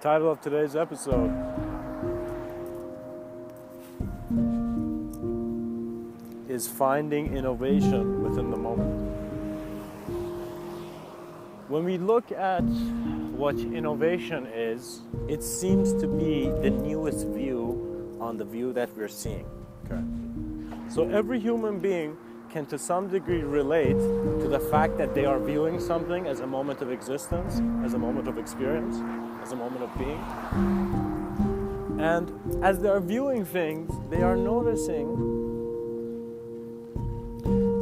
title of today's episode is Finding Innovation Within the Moment. When we look at what innovation is, it seems to be the newest view on the view that we're seeing currently. So every human being can to some degree relate to the fact that they are viewing something as a moment of existence, as a moment of experience, as a moment of being. And as they are viewing things, they are noticing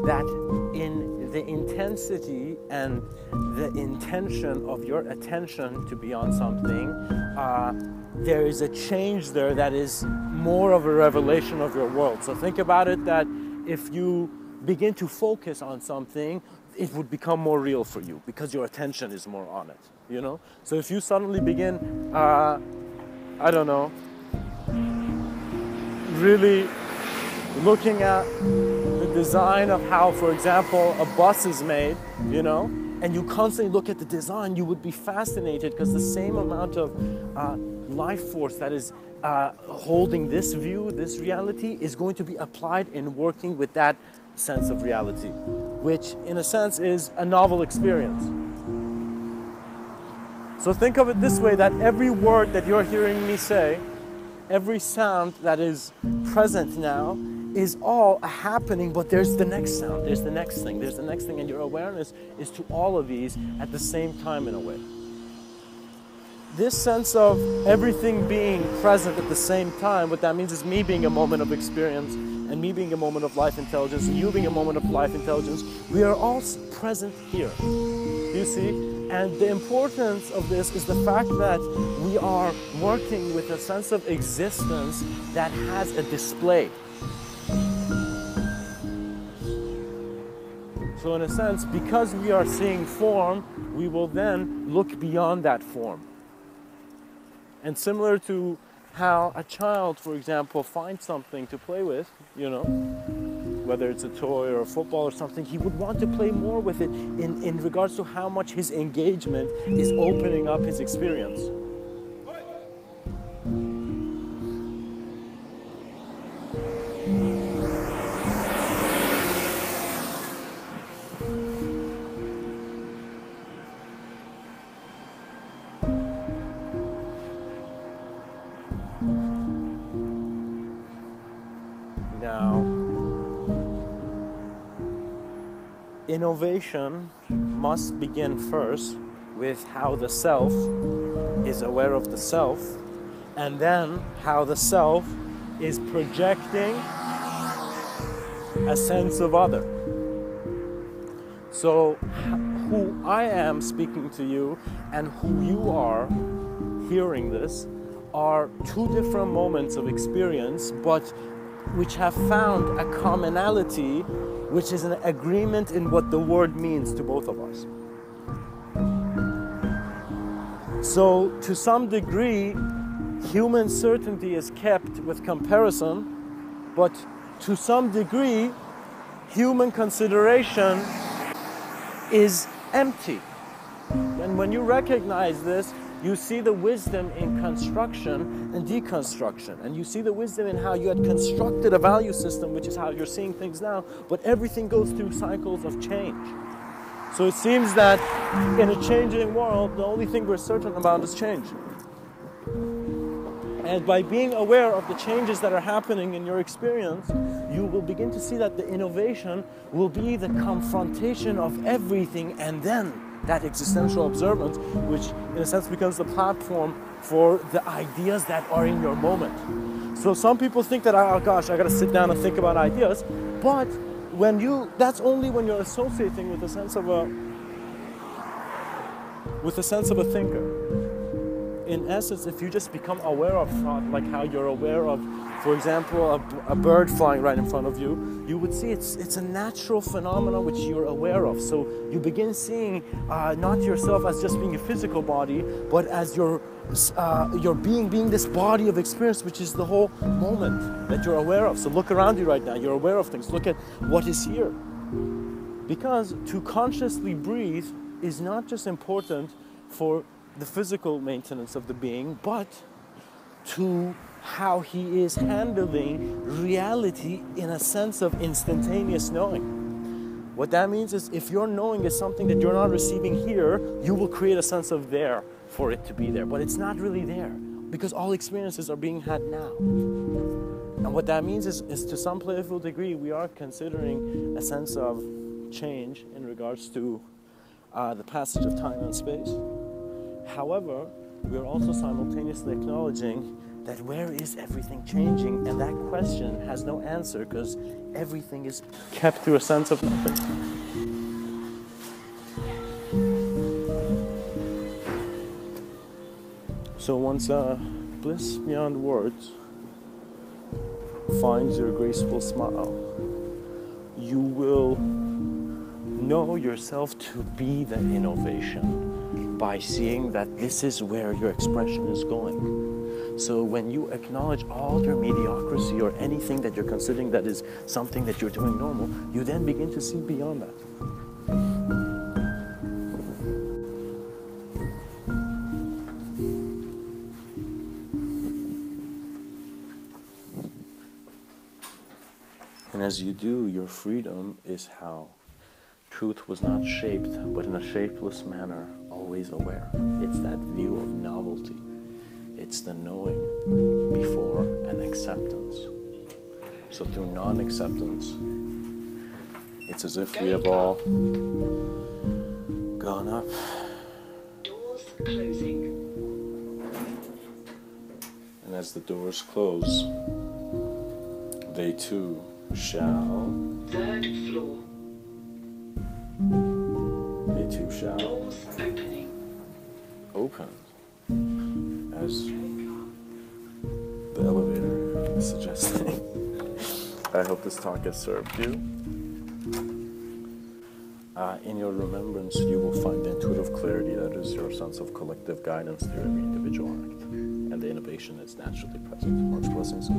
that in the intensity and the intention of your attention to be on something, there is a change there that is more of a revelation of your world. So think about it that if you begin to focus on something, it would become more real for you because your attention is more on it, you know? So if you suddenly begin, really looking at the design of how, for example, a bus is made, you know, and you constantly look at the design, you would be fascinated because the same amount of life force that is holding this view, this reality, is going to be applied in working with that sense of reality, which in a sense is a novel experience. So think of it this way, that every word that you're hearing me say, every sound that is present now is all a happening, but there's the next sound, there's the next thing, there's the next thing, and your awareness is to all of these at the same time in a way. This sense of everything being present at the same time, what that means is me being a moment of experience, and me being a moment of life intelligence, and you being a moment of life intelligence, we are all present here. You see? And the importance of this is the fact that we are working with a sense of existence that has a display. So in a sense, because we are seeing form, we will then look beyond that form. And similar to how a child, for example, finds something to play with, you know, whether it's a toy or a football or something, he would want to play more with it in regards to how much his engagement is opening up his experience. Now, innovation must begin first with how the self is aware of the self, and then how the self is projecting a sense of other. So who I am speaking to you and who you are hearing this are two different moments of experience, but which have found a commonality, which is an agreement in what the word means to both of us. So, to some degree, human certainty is kept with comparison, but to some degree, human consideration is empty. And when you recognize this, you see the wisdom in construction and deconstruction. And you see the wisdom in how you had constructed a value system, which is how you're seeing things now, but everything goes through cycles of change. So it seems that in a changing world, the only thing we're certain about is change. And by being aware of the changes that are happening in your experience, you will begin to see that the innovation will be the confrontation of everything, and then that existential observance, which in a sense becomes the platform for the ideas that are in your moment. So some people think that, oh gosh, I gotta sit down and think about ideas, but that's only when you're associating with a sense of a thinker. In essence, if you just become aware of thought, like how you're aware of, for example, a bird flying right in front of you, you would see it's a natural phenomenon which you're aware of. So you begin seeing not yourself as just being a physical body, but as your being this body of experience, which is the whole moment that you're aware of. So look around you right now, you're aware of things. Look at what is here. Because to consciously breathe is not just important for the physical maintenance of the being, but to how he is handling reality in a sense of instantaneous knowing. What that means is if your knowing is something that you're not receiving here, you will create a sense of there for it to be there. But it's not really there because all experiences are being had now. And what that means is to some playful degree, we are considering a sense of change in regards to the passage of time and space. However, we are also simultaneously acknowledging that where is everything changing? And that question has no answer because everything is kept through a sense of nothing. So once bliss beyond words finds your graceful smile, you will know yourself to be the innovation by seeing that this is where your expression is going. So when you acknowledge all your mediocrity or anything that you're considering that is something that you're doing normal, you then begin to see beyond that. And as you do, your freedom is how truth was not shaped, but in a shapeless manner, always aware. It's that view of novelty. It's the knowing before an acceptance. So through non-acceptance, it's as if we have all gone up. Doors closing. And as the doors close, they too shall. Third floor. They too shall. Doors opening. Open. As the elevator is suggesting. I hope this talk has served you. In your remembrance, you will find the intuitive clarity that is your sense of collective guidance through every individual act. And the innovation is naturally present. Much blessings.